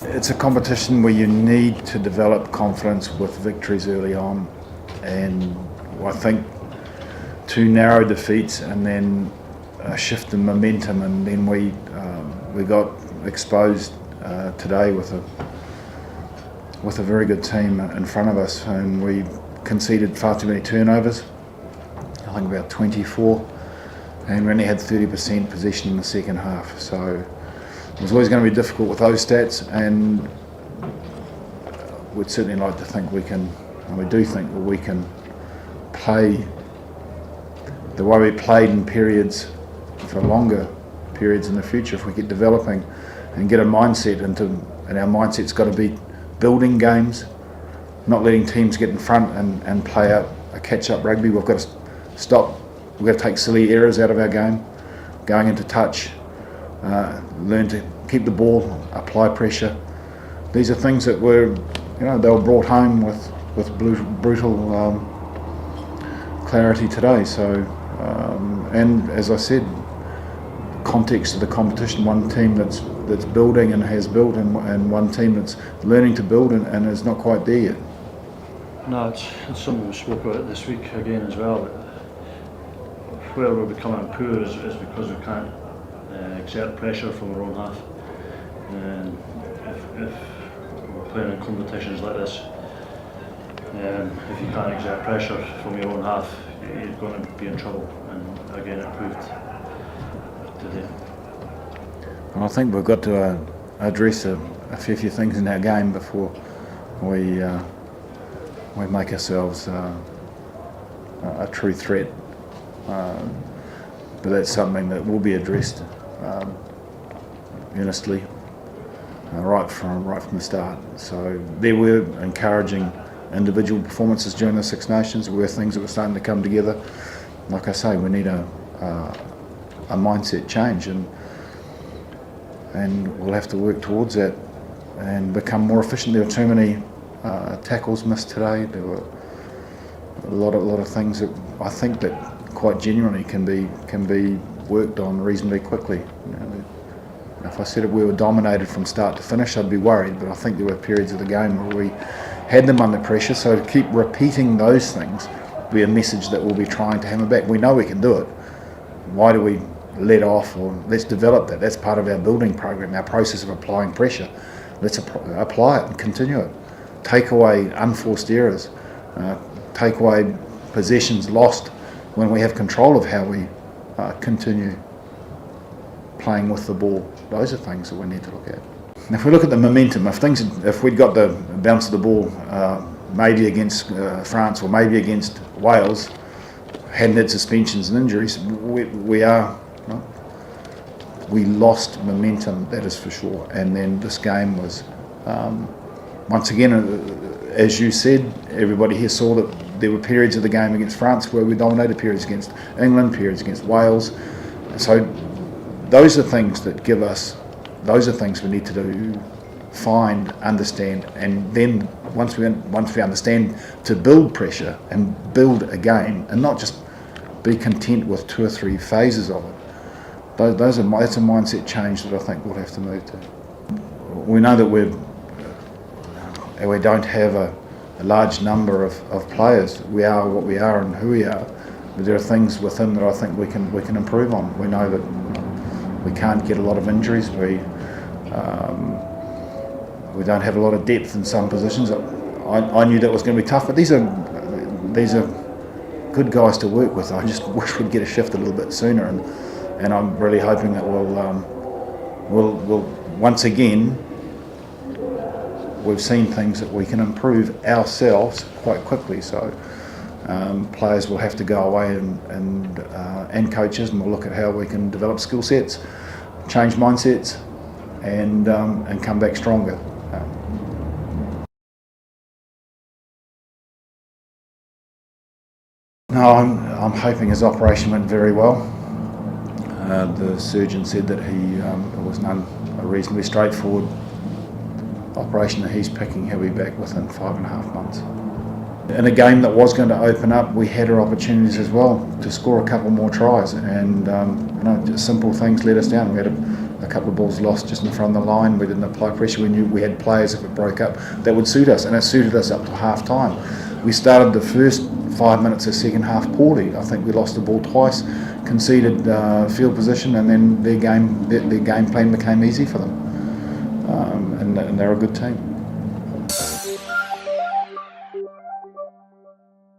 It's a competition where you need to develop confidence with victories early on, and I think 2 narrow defeats and then a shift in momentum, and then we got exposed today with a very good team in front of us, and we conceded far too many turnovers. I think about 24, and we only had 30% possession in the second half. So it was always going to be difficult with those stats, and we'd certainly like to think we can, and we do think that we can play the way we played in periods for longer periods in the future if we get developing and get a mindset and our mindset's got to be building games, not letting teams get in front and play out a catch-up rugby. We've got to stop, we've got to take silly errors out of our game, going into touch, learn to keep the ball, apply pressure. These are things that were, they were brought home with brutal clarity today. So, and as I said, context of the competition, one team that's building and has built, and one team that's learning to build and is not quite there yet. No, it's something we spoke about this week again as well. Where we're becoming poor is because we can't exert pressure from our own half. And if we're playing in competitions like this, if you can't exert pressure from your own half, you're going to be in trouble. And again, it proved today. Well, I think we've got to address a fair few things in our game before we make ourselves a true threat. But that's something that will be addressed earnestly right from the start. So there were encouraging individual performances during the Six Nations. There were things that were starting to come together. Like I say, we need a mindset change, and we'll have to work towards that and become more efficient. There were too many tackles missed today. There were a lot of things that I think that quite genuinely can be worked on reasonably quickly. If I said we were dominated from start to finish, I'd be worried, but I think there were periods of the game where we had them under pressure, so to keep repeating those things will be a message that we'll be trying to hammer back. We know we can do it. Why do we let off? Or let's develop that. That's part of our building program, our process of applying pressure. Let's apply it and continue it. Take away unforced errors. Take away possessions lost when we have control of how we continue playing with the ball. Those are things that we need to look at. If we look at the momentum, if we'd got the bounce of the ball maybe against France or maybe against Wales, hadn't had suspensions and injuries, we lost momentum, that is for sure. And then this game was, once again, as you said, everybody here saw that there were periods of the game against France where we dominated, periods against England, periods against Wales. So those are things that give us, those are things we need to do, find, understand, and then once we understand, to build pressure and build a game, and not just be content with 2 or 3 phases of it. That's a mindset change that I think we'll have to move to. We know that we don't have a large number of players. We are what we are and who we are, but there are things within that I think we can improve on. We know that we can't get a lot of injuries. We don't have a lot of depth in some positions. I knew that was going to be tough, but these are good guys to work with. I just wish we'd get a shift a little bit sooner, and I'm really hoping that we'll once again, we've seen things that we can improve ourselves quite quickly. So players will have to go away and coaches, and we'll look at how we can develop skill sets, change mindsets, and come back stronger. No, I'm hoping his operation went very well. The surgeon said that it was a reasonably straightforward operation that he's picking. He'll be back within 5.5 months. In a game that was going to open up, we had our opportunities as well to score a couple more tries, and just simple things let us down. We had a couple of balls lost just in front of the line. We didn't apply pressure. We knew we had players, if it broke up, that would suit us, and it suited us up to half time. We started the first 5 minutes of second half poorly. I think we lost the ball twice, conceded field position, and then their game plan became easy for them. And they're a good team.